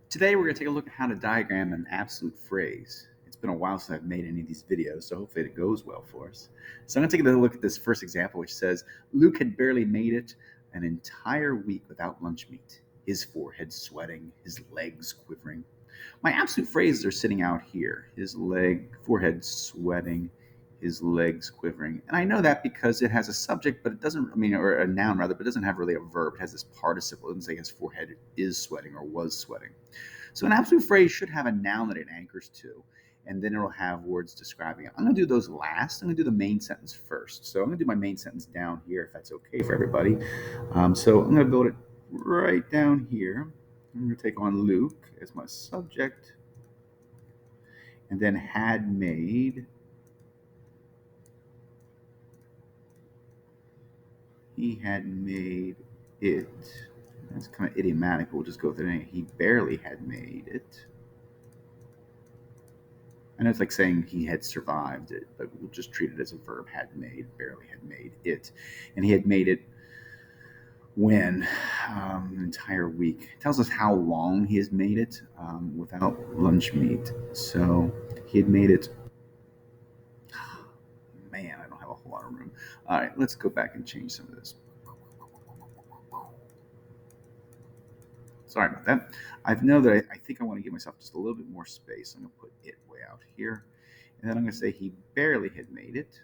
Today we're going to take a look at how to diagram an absolute phrase. It's been a while since I've made any of these videos, so hopefully it goes well for us. So I'm going to take a look at this first example, which says, Luke had barely made it an entire week without lunch meat, his forehead sweating, his legs quivering. My absolute phrases are sitting out here, forehead sweating, his legs quivering. And I know that because it has a subject, but it doesn't, or a noun rather, but it doesn't have really a verb. It has this participle. It doesn't say his forehead is sweating or was sweating. So an absolute phrase should have a noun that it anchors to, and then it'll have words describing it. I'm going to do those last. I'm going to do the main sentence first. So I'm going to do my main sentence down here, if that's okay for everybody. So I'm going to build it right down here. I'm going to take on Luke as my subject, and then had made. He had made it. That's kind of idiomatic. We'll just go with it. He barely had made it. I know it's like saying he had survived it, but we'll just treat it as a verb. Had made, barely had made it. And he had made it when an entire week. It tells us how long he has made it without lunch meat. So he had made it. Man, I don't have a whole lot of room. All right, let's go back and change some of this. Sorry about that. I know that I think I want to give myself just a little bit more space. I'm going to put it way out here. And then I'm going to say he barely had made it.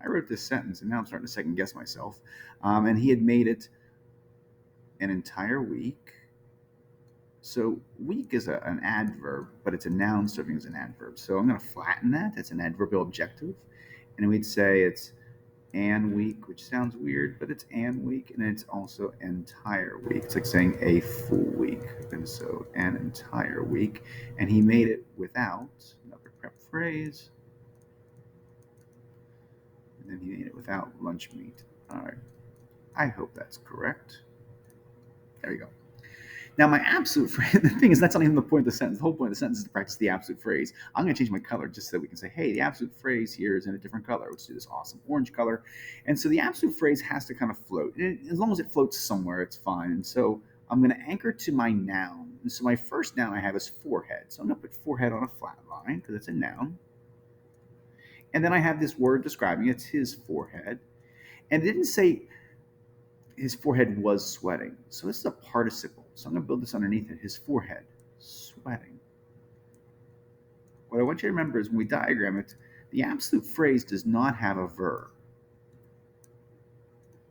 I wrote this sentence, and now I'm starting to second guess myself. And he had made it an entire week. So week is an adverb, but it's a noun serving as an adverb. So I'm going to flatten that. It's an adverbial objective. And we'd say it's an week, which sounds weird, but it's an week, and it's also entire week. It's like saying a full week, and so an entire week. And he made it without another prep phrase, and then he made it without lunch meat. All right, I hope that's correct. There you go. Now, my absolute phrase, the thing is, that's not even the point of the sentence. The whole point of the sentence is to practice the absolute phrase. I'm going to change my color just so that we can say, hey, the absolute phrase here is in a different color. Let's do this awesome orange color. And so the absolute phrase has to kind of float. And as long as it floats somewhere, it's fine. And so I'm going to anchor to my noun. And so my first noun I have is forehead. So I'm going to put forehead on a flat line because it's a noun. And then I have this word describing it's his forehead. And it didn't say his forehead was sweating. So this is a participle. So I'm going to build this underneath it. His forehead, sweating. What I want you to remember is when we diagram it, the absolute phrase does not have a verb.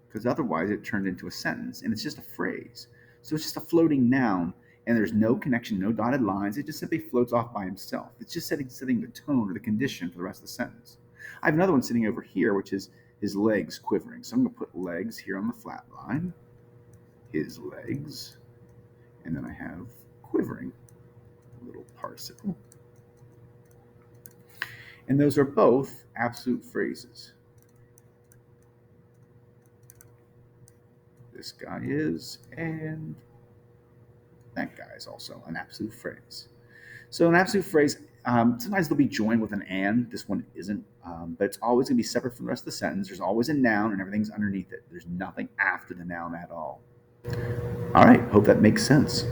Because otherwise it turned into a sentence, and it's just a phrase. So it's just a floating noun, and there's no connection, no dotted lines. It just simply floats off by himself. It's just setting the tone or the condition for the rest of the sentence. I have another one sitting over here, which is his legs quivering. So I'm going to put legs here on the flat line, his legs, and then I have quivering, a little participle. And those are both absolute phrases. This guy is, and that guy is also an absolute phrase. So an absolute phrase, sometimes they'll be joined with an and. This one isn't, but it's always going to be separate from the rest of the sentence. There's always a noun, and everything's underneath it. There's nothing after the noun at all. All right, hope that makes sense.